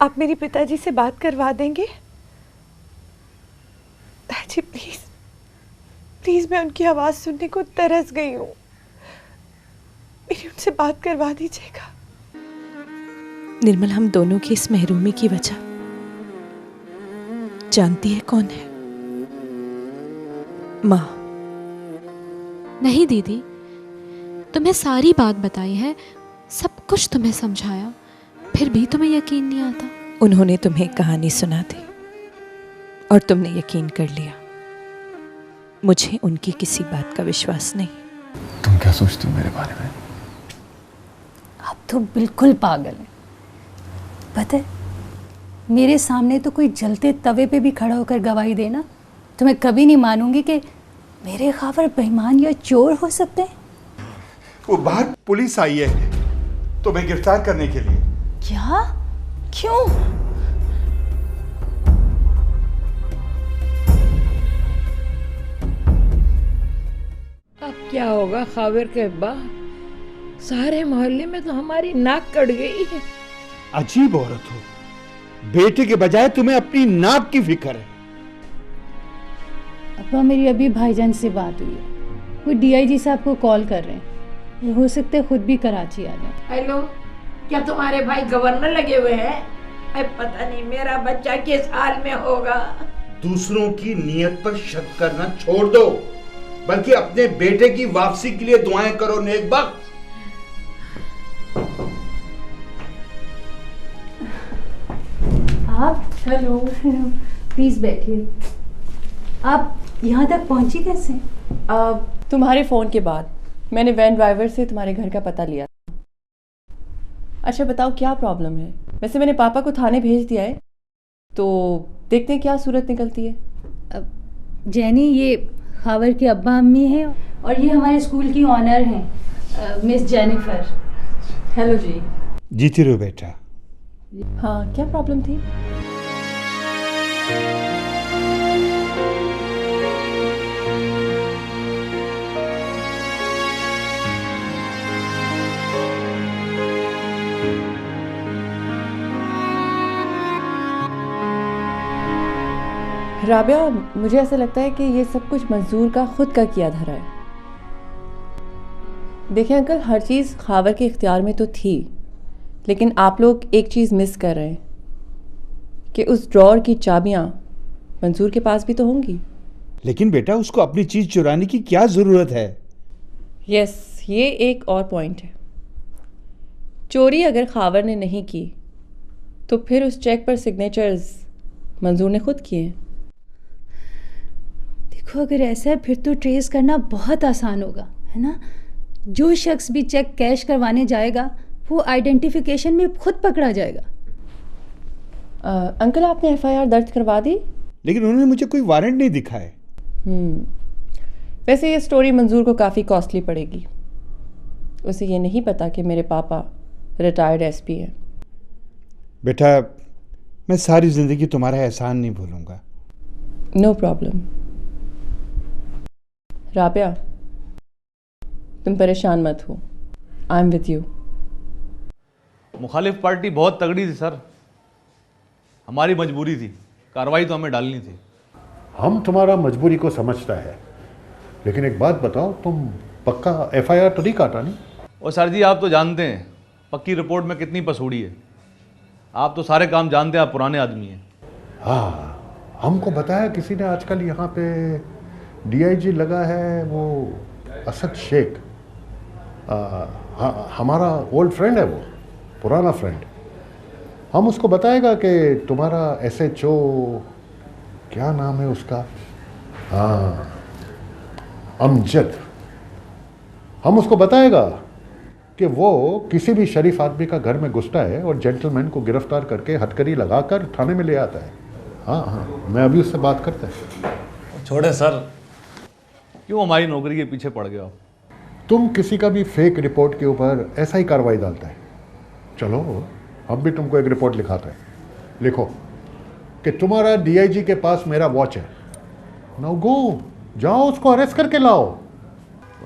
आप मेरे पिताजी से बात करवा देंगे? जी प्लीज प्लीज, मैं उनकी आवाज़ सुनने को तरस गई हूँ। मेरी उनसे बात करवा दीजिएगा। निर्मल, हम दोनों की इस महरूमी की वजह जानती है कौन है? माँ। नहीं दीदी, तुम्हें सारी बात बताई है, सब कुछ तुम्हें समझाया, फिर भी तुम्हें यकीन नहीं आता। उन्होंने तुम्हें कहानी सुना दी और तुमने यकीन कर लिया। मुझे उनकी किसी बात का विश्वास नहीं। तुम क्या सोचती हो मेरे बारे में? आप तो बिल्कुल पागल हैं। पता है, मेरे सामने तो कोई जलते तवे पे भी खड़ा होकर गवाही देना, तो मैं कभी नहीं मानूंगी कि मेरे खावर बेईमान या चोर हो सकते हैं। वो बाहर पुलिस आई है तुम्हें गिरफ्तार करने के लिए। क्या? क्यों? अब क्या होगा खाविर के अब्बा? सारे मोहल्ले में तो हमारी नाक कट गई है। अजीब औरत हो, बेटे के बजाय तुम्हें अपनी नाक की फिक्र है। अब्बा, मेरी अभी भाईजान से बात हुई है, वो डीआईजी साहब को कॉल कर रहे हैं। ये हो सकता है खुद भी कराची आ जाए। हेलो, क्या तुम्हारे भाई गवर्नर लगे हुए हैं? अरे पता नहीं मेरा बच्चा किस हाल में होगा। दूसरों की नीयत पर शक करना छोड़ दो, बल्कि अपने बेटे की वापसी के लिए दुआएं करो नेक वक्त। आप हेलो प्लीज बैठिए। आप यहाँ तक पहुँची कैसे? तुम्हारे फ़ोन के बाद मैंने वैन ड्राइवर से तुम्हारे घर का पता लिया। अच्छा बताओ क्या प्रॉब्लम है? वैसे मैंने पापा को थाने भेज दिया है, तो देखते हैं क्या सूरत निकलती है। जैनी, ये खावर के अब्बा अम्मी हैं और ये हमारे स्कूल की ऑनर हैं, मिस जेनिफर। हेलो जी। जीती रहो बेटा। हाँ, क्या प्रॉब्लम थी? राबिया, मुझे ऐसा लगता है कि ये सब कुछ मंजूर का खुद का किया धरा है। देखें अंकल, हर चीज़ खावर के इख्तियार में तो थी, लेकिन आप लोग एक चीज़ मिस कर रहे हैं कि उस ड्रॉर की चाबियां मंजूर के पास भी तो होंगी। लेकिन बेटा, उसको अपनी चीज चुराने की क्या जरूरत है? यस, ये एक और पॉइंट है। चोरी अगर खावर ने नहीं की तो फिर उस चेक पर सिग्नेचर्स मंजूर ने खुद किए हैं। देखो, अगर ऐसा है फिर तो ट्रेस करना बहुत आसान होगा, है ना? जो शख्स भी चेक कैश करवाने जाएगा वो आइडेंटिफिकेशन में खुद पकड़ा जाएगा। अंकल, आपने एफआईआर दर्ज करवा दी? लेकिन उन्होंने मुझे कोई वारंट नहीं दिखाए। वैसे ये स्टोरी मंजूर को काफ़ी कॉस्टली पड़ेगी। उसे ये नहीं पता कि मेरे पापा रिटायर्ड एसपी हैं। बेटा, मैं सारी जिंदगी तुम्हारा एहसान नहीं भूलूंगा। No problem. राबिया, तुम परेशान मत हो, आई एम विद यू। मुखालिफ पार्टी बहुत तगड़ी थी सर, हमारी मजबूरी थी, कार्रवाई तो हमें डालनी थी। हम तुम्हारा मजबूरी को समझता है, लेकिन एक बात बताओ, तुम पक्का एफआईआर तो नहीं काटा? नहीं। और सर जी, आप तो जानते हैं पक्की रिपोर्ट में कितनी पसूड़ी है। आप तो सारे काम जानते हैं, आप पुराने आदमी हैं। हाँ, हमको बताया किसी ने आजकल यहाँ पे डीआईजी लगा है, वो असद शेख। हमारा ओल्ड फ्रेंड है, वो पुराना फ्रेंड। हम उसको बताएगा कि तुम्हारा एसएचओ, क्या नाम है उसका, हाँ, अमजद। हम उसको बताएगा कि वो किसी भी शरीफ आदमी का घर में घुसता है और जेंटलमैन को गिरफ्तार करके हथकड़ी लगाकर थाने में ले आता है। हाँ हाँ, मैं अभी उससे बात करता है। छोड़े सर, क्यों हमारी नौकरी के पीछे पड़ गए आप? तुम किसी का भी फेक रिपोर्ट के ऊपर ऐसा ही कार्रवाई डालता है। चलो, अब भी तुमको एक रिपोर्ट लिखाता है। लिखो कि तुम्हारा डीआईजी के पास मेरा वॉच है। नाउ गो, जाओ उसको अरेस्ट करके लाओ।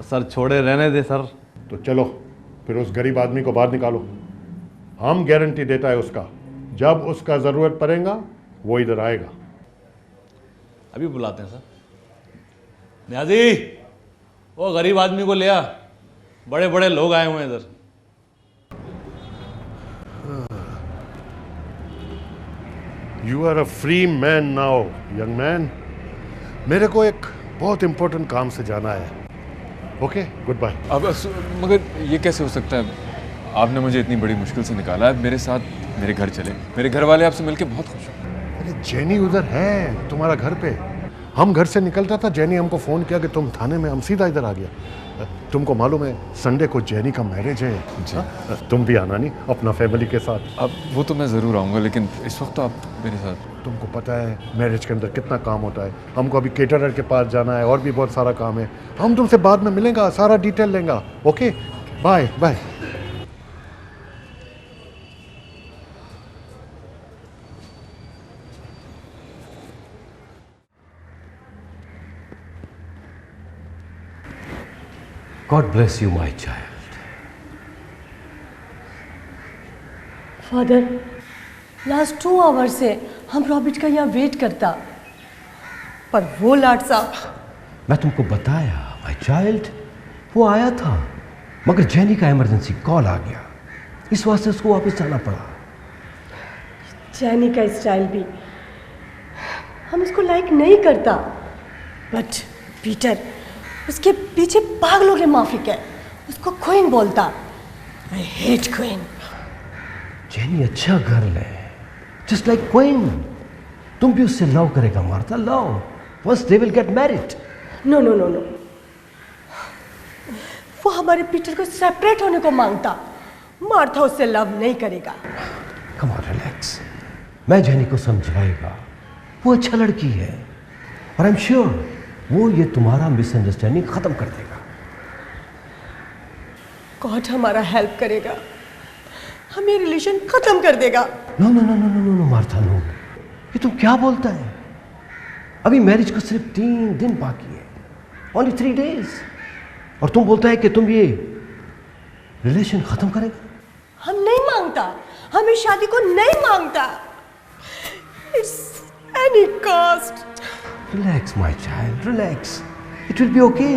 सर छोड़े, रहने दे सर। तो चलो फिर उस गरीब आदमी को बाहर निकालो। हम गारंटी देता है उसका जब उसका ज़रूरत पड़ेगा वो इधर आएगा। अभी बुलाते हैं सर। न्याजी, वो गरीब आदमी को ले आ, बड़े बड़े लोग आए हुए हैं इधर। You are a free man now young man. मेरे को एक बहुत इंपॉर्टेंट काम से जाना है। Okay, good bye. अब मगर ये कैसे हो सकता है? आपने मुझे इतनी बड़ी मुश्किल से निकाला है, मेरे साथ मेरे घर चले। मेरे घर वाले आपसे मिलके बहुत खुश हैं। अरे जेनी उधर है तुम्हारा घर पे। हम घर से निकलता था, जेनी हमको फ़ोन किया कि तुम थाने में, हम सीधा इधर आ गया। तुमको मालूम है संडे को जेनी का मैरिज है। तुम भी आना नहीं अपना फैमिली के साथ। अब वो तो मैं ज़रूर आऊँगा, लेकिन इस वक्त तो आप मेरे साथ। तुमको पता है मैरिज के अंदर कितना काम होता है। हमको अभी केटरर के पास जाना है और भी बहुत सारा काम है। हम तुमसे बाद में मिलेंगे, सारा डिटेल लेंगे। Okay, bye bye. God bless you, my child. Father, last 2 hour से हम रॉबिट का यहाँ वेट करता, पर वो लाट साहब। मैं तुमको बताया माय चाइल्ड, वो आया था मगर जेनी का इमरजेंसी कॉल आ गया, इस वास्ते उसको वापस जाना पड़ा। जेनी का स्टाइल भी हम इसको लाइक नहीं करता, बट पीटर उसके पीछे पागलों के माफिक है। उसको क्वीन बोलता। I hate queen. जेनी अच्छा गर्ल है, जस्ट लाइक क्वीन। तुम भी उससे लव करेगा Martha, love. Once they will get married. No no no no, वो हमारे पीटर को सेपरेट होने को मांगता। मार्था उससे लव नहीं करेगा। Come on, relax. मैं जेनी को समझाएगा, वो अच्छा लड़की है और आई एम श्योर वो ये तुम्हारा मिसअंडरस्टैंडिंग खत्म कर देगा। गॉड हमारा हेल्प करेगा, हमें रिलेशन खत्म कर देगा। No no no no no no Martha, no. ये तुम क्या बोलता है? अभी मैरिज को सिर्फ 3 दिन बाकी है, ओनली 3 डेज, और तुम बोलता है कि तुम ये रिलेशन खत्म करेगा। हम नहीं मांगता, हम इस शादी को नहीं मांगता। It's any cost. Relax, my child, relax. It will be okay.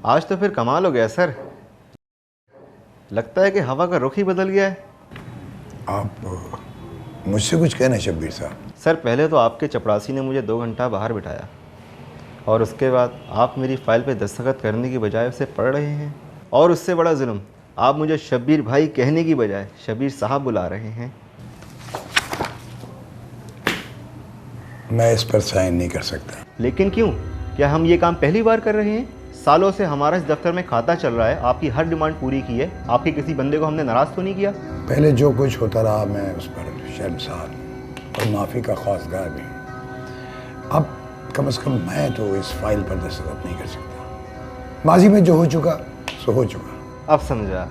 आज तो फिर कमाल हो गया सर। लगता है कि हवा का रुख ही बदल गया है। आप मुझसे कुछ कहना शब्बीर साहब? सर पहले तो आपके चपरासी ने मुझे 2 घंटा बाहर बिठाया और उसके बाद आप मेरी फाइल पे दस्तखत करने की बजाय उसे पढ़ रहे हैं, और उससे बड़ा जुल्म आप मुझे शब्बीर भाई कहने की बजाय शब्बीर साहब बुला रहे हैं। मैं इस पर साइन नहीं कर सकता। लेकिन क्यों? क्या हम ये काम पहली बार कर रहे हैं? सालों से हमारा इस दफ्तर में खाता चल रहा है, आपकी हर डिमांड पूरी की है। आपके किसी बंदे को हमने नाराज़ तो नहीं किया? पहले जो कुछ होता रहा मैं उस पर शर्मसार और माफ़ी का ख्वास्तगार भी। अब कम से कम मैं तो इस फाइल पर दस्तखत नहीं कर सकता। माजी में जो हो चुका सो हो चुका। अब समझा,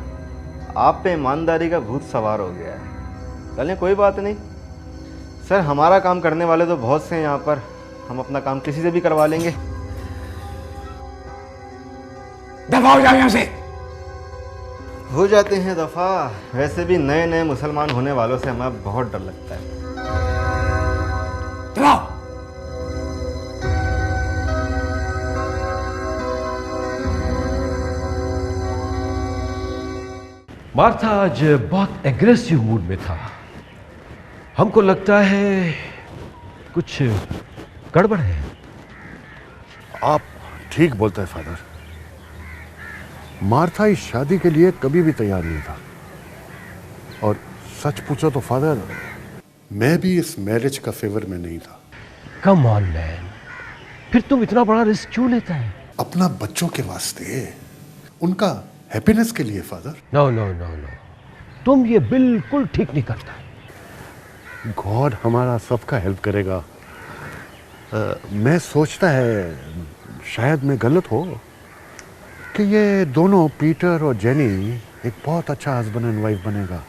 आप पे ईमानदारी का भूत सवार हो गया है। चलें कोई बात नहीं सर, हमारा काम करने वाले तो बहुत से हैं यहाँ पर, हम अपना काम किसी से भी करवा लेंगे। दफा हो जाओ यहाँ से। हो जाते हैं दफा। वैसे भी नए नए मुसलमान होने वालों से हमें बहुत डर लगता है। चलो। मार्था आज बहुत एग्रेसिव मूड में था। हमको लगता है कुछ गड़बड़ है। आप ठीक बोलता है फादर। मार्था इस शादी के लिए कभी भी तैयार नहीं था। और सच पूछो तो फादर, मैं भी इस मैरिज का फेवर में नहीं था। कम ऑन मैन, फिर तुम इतना बड़ा रिस्क क्यों लेता है? अपना बच्चों के वास्ते, उनका हैप्पीनेस के लिए father. No no no no, तुम ये बिल्कुल ठीक नहीं करता। गॉड हमारा सबका हेल्प करेगा। मैं सोचता है, शायद मैं गलत हो, कि ये दोनों पीटर और जेनी एक बहुत अच्छा हस्बैंड एंड वाइफ बनेगा,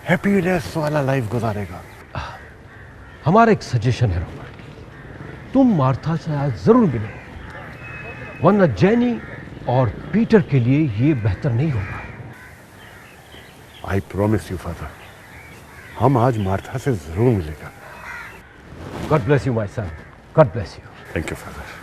हैप्पीनेस वाला लाइफ गुजारेगा। हमारा एक सजेशन है रॉबर्ट, तुम मार्था से आज जरूर मिलो, वरना जेनी और पीटर के लिए ये बेहतर नहीं होगा। आई प्रॉमिस यू फादर, हम आज मार्था से जरूर मिलेगा। God bless you my son, God bless you. Thank you father.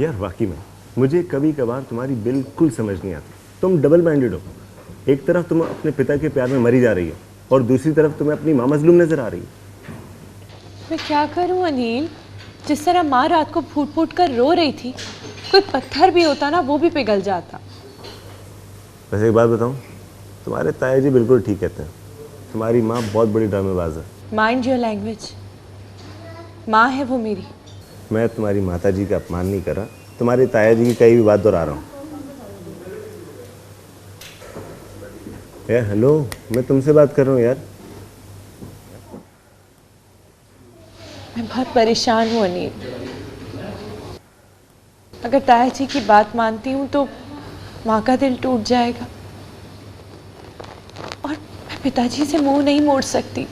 यार वाकई में मुझे कभी कभार तुम्हारी बिल्कुल समझ नहीं आती। तुम डबल माइंडेड हो। एक तरफ तुम अपने पिता के प्यार में मरी जा रही हो और दूसरी तरफ तुम्हें अपनी माँ मजलूम नजर आ रही है। मैं क्या करूं अनिल, जिस तरह माँ रात को फूट फूट कर रो रही थी, कोई पत्थर भी होता ना वो भी पिघल जाता। वैसे एक बात बताऊं, तुम्हारे ताया जी बिल्कुल ठीक कहते हैं, तुम्हारी माँ बहुत बड़ी ड्रामेबाज है। माइंड योर लैंग्वेज, माँ है वो मेरी। मैं तुम्हारी माता जी का अपमान नहीं कर रहा, तुम्हारे ताया जी की कई भी बात दोहरा रहा हूँ। यार हेलो, मैं तुमसे बात कर रहा हूँ यार। मैं बहुत परेशान हूँ अनिल। अगर ताया जी की बात मानती हूँ तो माँ का दिल टूट जाएगा और मैं पिताजी से मुंह नहीं मोड़ सकती।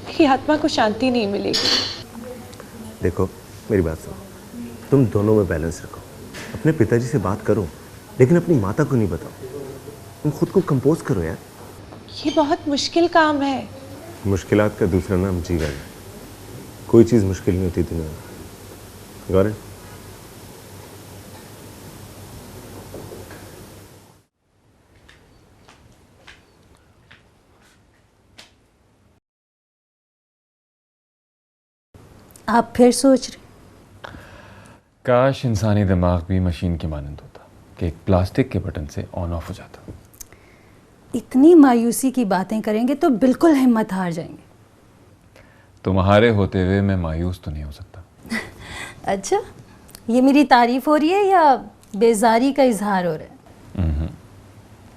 मेरी आत्मा को शांति नहीं मिलेगी। देखो मेरी बात सुनो, तुम दोनों में बैलेंस रखो। अपने पिताजी से बात करो लेकिन अपनी माता को नहीं बताओ। तुम खुद को कंपोज करो यार। ये बहुत मुश्किल काम है। मुश्किलात का दूसरा नाम जीवन है। कोई चीज़ मुश्किल नहीं होती दुनिया में। गौर है? आप फिर सोच रहे? काश इंसानी दिमाग भी मशीन की मानंद होता कि एक प्लास्टिक के बटन से ऑन ऑफ हो जाता। इतनी मायूसी की बातें करेंगे तो बिल्कुल हिम्मत हार जाएंगे। तुम्हारे होते हुए मैं मायूस तो नहीं हो सकता। अच्छा, ये मेरी तारीफ हो रही है या बेजारी का इजहार हो रहा है?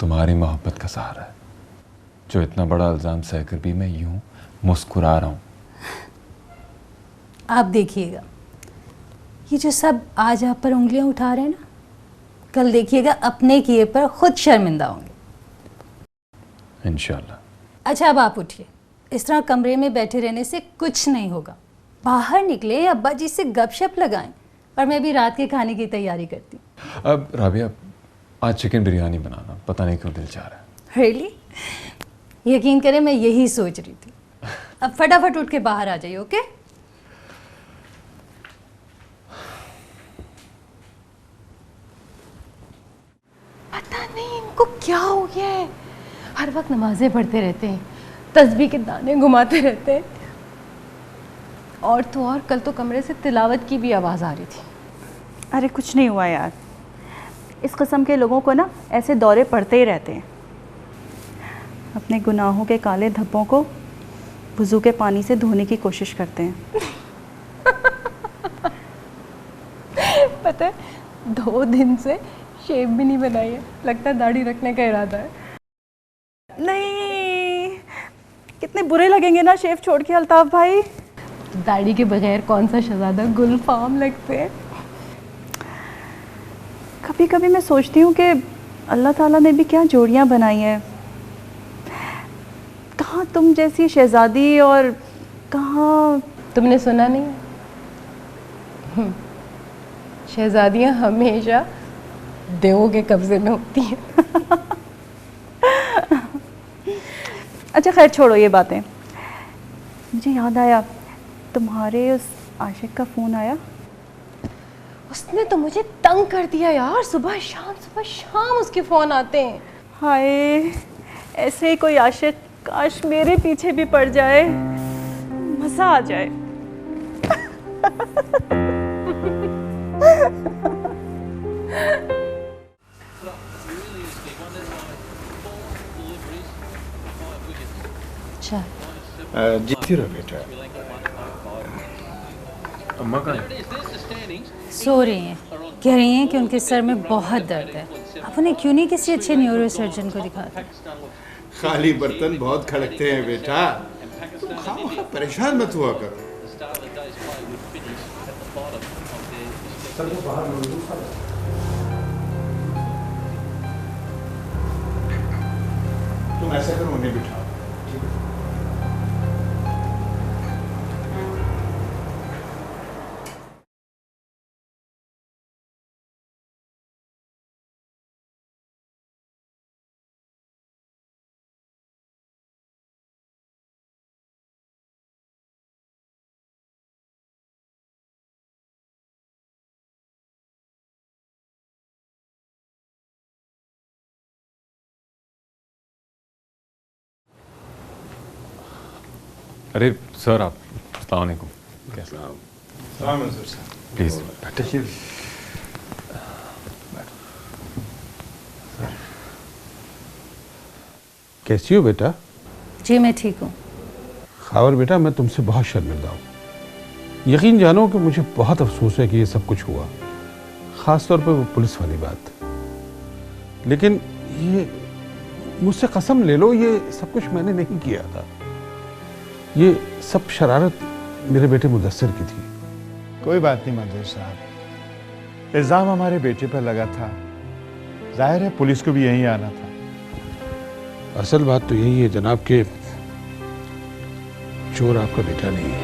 तुम्हारी मोहब्बत का सहारा है, जो इतना बड़ा इल्ज़ाम सहकर भी मैं यूं मुस्कुरा रहा हूँ। आप देखिएगा, ये जो सब आज आप पर उंगलियां उठा रहे हैं ना, कल देखिएगा अपने किए पर खुद शर्मिंदा होंगे इंशाल्लाह। अच्छा, अब आप उठिए। इस तरह कमरे में बैठे रहने से कुछ नहीं होगा। बाहर निकले, अब्बा जी से गपशप लगाएं, और मैं भी रात के खाने की तैयारी करती हूँ। अब राबिया, आज चिकन बिरयानी बनाना, पता नहीं क्यों दिल चाह रहा है। रियली? यकीन करें, मैं यही सोच रही थी। अब फटाफट उठ के बाहर आ जाइए, ओके? पता नहीं इनको क्या हो गया है, हर वक्त नमाजें पढ़ते रहते हैं, तस्बीह के दाने घुमाते रहते हैं। और तो और कल तो कमरे से तिलावत की भी आवाज़ आ रही थी। अरे कुछ नहीं हुआ यार, इस किस्म के लोगों को ना ऐसे दौरे पड़ते ही रहते हैं। अपने गुनाहों के काले धब्बों को वुज़ू के पानी से धोने की कोशिश करते हैं। पता है, 2 दिन से शेव भी नहीं बनाई है, लगता है दाढ़ी रखने का इरादा है। नहीं, कितने बुरे लगेंगे ना शेव छोड़ के अल्ताफ भाई। दाढ़ी के बगैर कौन सा शहजादा गुलफाम लगते हैं। कभी कभी मैं सोचती हूँ कि अल्लाह ताला ने भी क्या जोड़ियाँ बनाई हैं। कहाँ तुम जैसी शहजादी और कहाँ। तुमने सुना नहीं? शहजादियाँ हमेशा देवों के कब्जे में होती हैं। अच्छा खैर छोड़ो ये बातें, मुझे याद आया, तुम्हारे उस आशिक का फ़ोन आया? उसने तो मुझे तंग कर दिया यार, सुबह शाम उसके फ़ोन आते हैं। हाय, ऐसे ही कोई आशिक काश मेरे पीछे भी पड़ जाए, मज़ा आ जाए। अच्छा जीती रहो बेटा। अम्मा का सो रही हैं, कह रही हैं कि उनके सर में बहुत दर्द है। आप उन्हें क्यों नहीं किसी अच्छे न्यूरो सर्जन को दिखाते? खाली बर्तन बहुत खड़कते हैं बेटा, तुम खामखा परेशान मत हुआ करो। तुम ऐसा करो, उन्हें बिठाओ। अरे सर, आप अस्सलाम वालेकुम। सलाम मंजूर साहब, प्लीज़ बैठिए। कैसी हो बेटा? जी मैं ठीक हूँ। खावर बेटा, मैं तुमसे बहुत शर्मिंदा हूँ। यकीन जानो कि मुझे बहुत अफसोस है कि ये सब कुछ हुआ, ख़ास तौर पर वो पुलिस वाली बात। लेकिन ये मुझसे कसम ले लो, ये सब कुछ मैंने नहीं किया था। ये सब शरारत मेरे बेटे मुदस्सिर की थी। कोई बात नहीं मंजूर साहब, इल्ज़ाम हमारे बेटे पर लगा था, जाहिर है पुलिस को भी यहीं आना था। असल बात तो यही है जनाब के चोर आपका बेटा नहीं है।